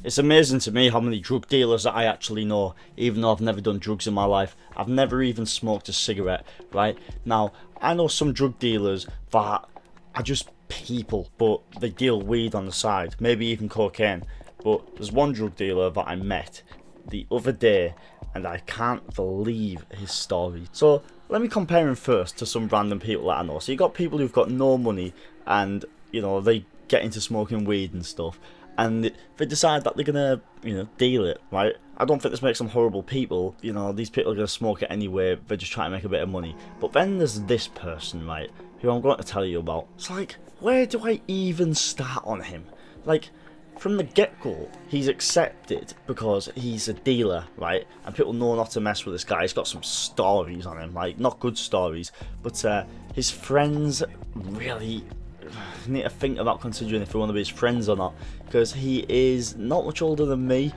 It's amazing to me how many drug dealers that I actually know, even though I've never done drugs in my life. I've never even smoked a cigarette, right? Now, I know some drug dealers that are just people, but they deal weed on the side, maybe even cocaine. But there's one drug dealer that I met the other day, and I can't believe his story. So let me compare him first to some random people that I know. So you got people who've got no money, and they get into smoking weed and stuff, and they decide that they're gonna deal it, right? I don't think this makes them horrible people. These people are gonna smoke it anyway. They're just trying to make a bit of money. But then there's this person, right, who I'm going to tell you about. It's like, where do I even start on him? Like, from the get-go, he's accepted because he's a dealer, right? And people know not to mess with this guy. He's got some stories on him, like, not good stories, but his friends really need to think about considering if they want to be his friends or not, because he is not much older than me,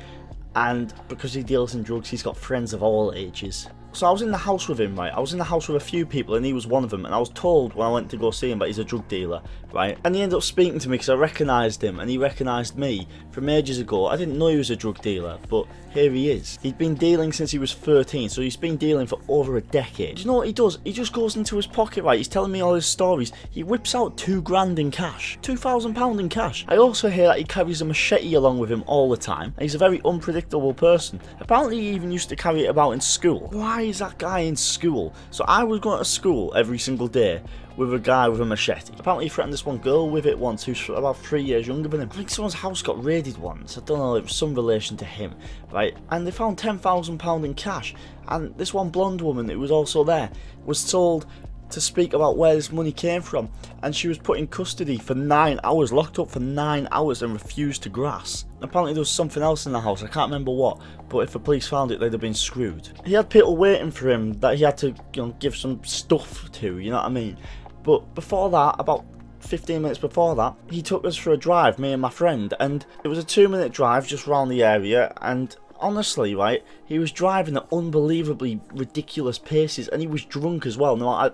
and because he deals in drugs, he's got friends of all ages. So I was in the house with him, right? I was in the house with a few people, and he was one of them. And I was told when I went to go see him that he's a drug dealer, right? And he ended up speaking to me because I recognised him, and he recognised me from ages ago. I didn't know he was a drug dealer, but here he is. He'd been dealing since he was 13, so he's been dealing for over a decade. Do you know what he does? He just goes into his pocket, right? He's telling me all his stories. He whips out £2,000 in cash, £2,000 in cash. I also hear that he carries a machete along with him all the time, and he's a very unpredictable person. Apparently, he even used to carry it about in school. Why is that guy in school? So I was going to school every single day with a guy with a machete. Apparently he threatened this one girl with it once who's about 3 years younger than him. I think someone's house got raided once. I don't know, it was some relation to him, right? And they found £10,000 in cash. And this one blonde woman who was also there was told to speak about where this money came from, and she was put in custody for 9 hours, locked up for 9 hours, and refused to grass. Apparently there was something else in the house, I can't remember what, but if the police found it, they'd have been screwed. He had people waiting for him that he had to give some stuff to, you know what I mean? But before that, about 15 minutes before that, he took us for a drive, me and my friend, and it was a 2-minute drive just around the area, and honestly, right, he was driving at unbelievably ridiculous paces, and he was drunk as well. Now, I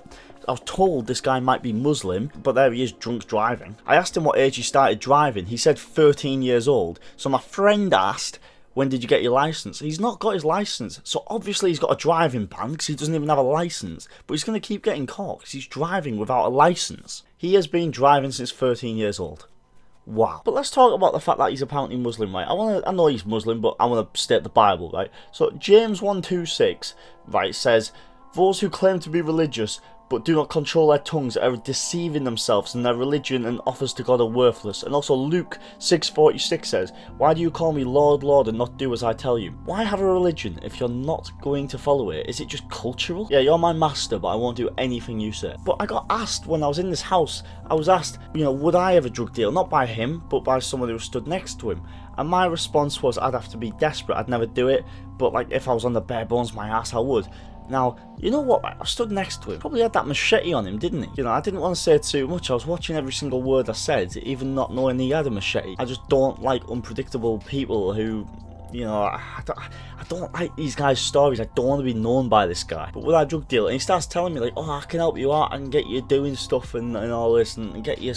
was told this guy might be Muslim, but there he is, drunk driving. I asked him what age he started driving. He said 13 years old. So my friend asked, when did you get your license? He's not got his license, so obviously he's got a driving ban because he doesn't even have a license. But he's going to keep getting caught because he's driving without a license. He has been driving since 13 years old. Wow. But let's talk about the fact that he's apparently Muslim, right? I know he's Muslim, but I want to state the Bible, right? So James 1:26, right, says, "Those who claim to be religious but do not control their tongues are deceiving themselves, and their religion and offers to God are worthless." And also Luke 6:46 says, "Why do you call me Lord, Lord, and not do as I tell you?" Why have a religion if you're not going to follow it? Is it just cultural? Yeah, you're my master, but I won't do anything you say. But I got asked when I was in this house, I was asked, would I have a drug deal? Not by him, but by someone who stood next to him. And my response was I'd have to be desperate, I'd never do it, but like if I was on the bare bones of my ass, I would. Now, you know what, I stood next to him, probably had that machete on him, didn't he? I didn't want to say too much, I was watching every single word I said, even not knowing he had a machete. I just don't like unpredictable people who, I don't like these guys' stories. I don't want to be known by this guy. But with our drug dealer, and he starts telling me like, "Oh, I can help you out and get you doing stuff and all this, and get you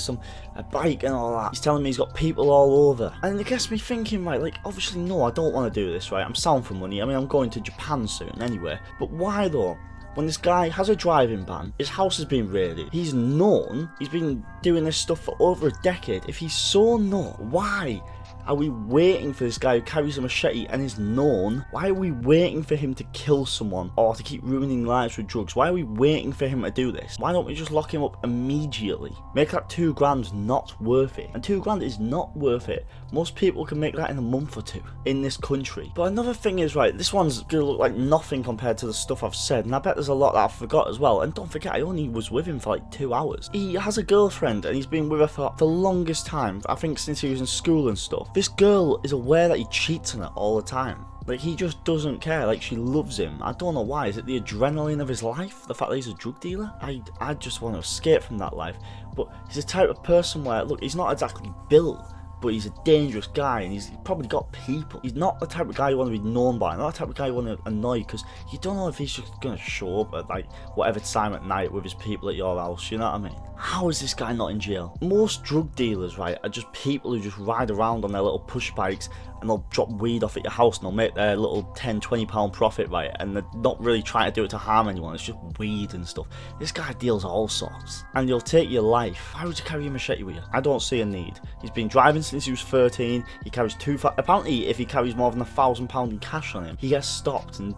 a bike and all that." He's telling me he's got people all over, and it gets me thinking, right? Like, obviously, no, I don't want to do this, right? I'm sound for money. I mean, I'm going to Japan soon anyway. But why though? When this guy has a driving ban, his house has been raided, he's known, he's been doing this stuff for over a decade. If he's so known, why are we waiting for this guy who carries a machete and is known? Why are we waiting for him to kill someone or to keep ruining lives with drugs? Why are we waiting for him to do this? Why don't we just lock him up immediately? Make that £2,000 not worth it. And £2,000 is not worth it. Most people can make that in a month or two in this country. But another thing is, right, this one's gonna look like nothing compared to the stuff I've said, and I bet there's a lot that I forgot as well. And don't forget, I only was with him for like 2 hours. He has a girlfriend and he's been with her for the longest time, I think since he was in school and stuff. This girl is aware that he cheats on her all the time. Like, he just doesn't care. Like, she loves him. I don't know why. Is it the adrenaline of his life? The fact that he's a drug dealer? I just want to escape from that life. But he's the type of person where, look, he's not exactly built but he's a dangerous guy, and he's probably got people. He's not the type of guy you want to be known by, not the type of guy you want to annoy, because you don't know if he's just going to show up at like whatever time at night with his people at your house, you know what I mean? How is this guy not in jail? Most drug dealers, right, are just people who just ride around on their little push bikes, and they'll drop weed off at your house, and they'll make their little £10-20 profit, right, and they're not really trying to do it to harm anyone, it's just weed and stuff. This guy deals all sorts, and he'll take your life. Why would you carry a machete with you? I don't see a need. He's been driving since he was 13, he carries apparently if he carries more than £1,000 in cash on him, he gets stopped and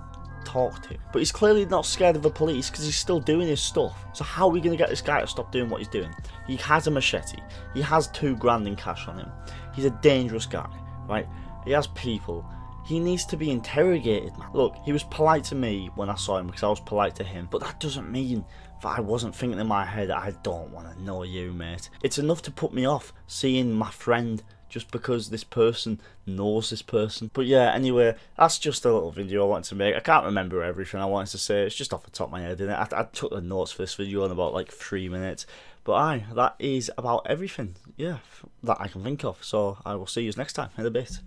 talked to. But he's clearly not scared of the police because he's still doing his stuff. So how are we going to get this guy to stop doing what he's doing? He has a machete, he has £2,000 in cash on him, he's a dangerous guy, right? He has people. He needs to be interrogated, man. Look, he was polite to me when I saw him because I was polite to him, but that doesn't mean that I wasn't thinking in my head, I don't want to know you, mate. It's enough to put me off seeing my friend just because this person knows this person. But yeah, anyway, that's just a little video I wanted to make. I can't remember everything I wanted to say. It's just off the top of my head, innit? I took the notes for this video in about like 3 minutes. But that is about everything, yeah, that I can think of. So I will see you next time in a bit.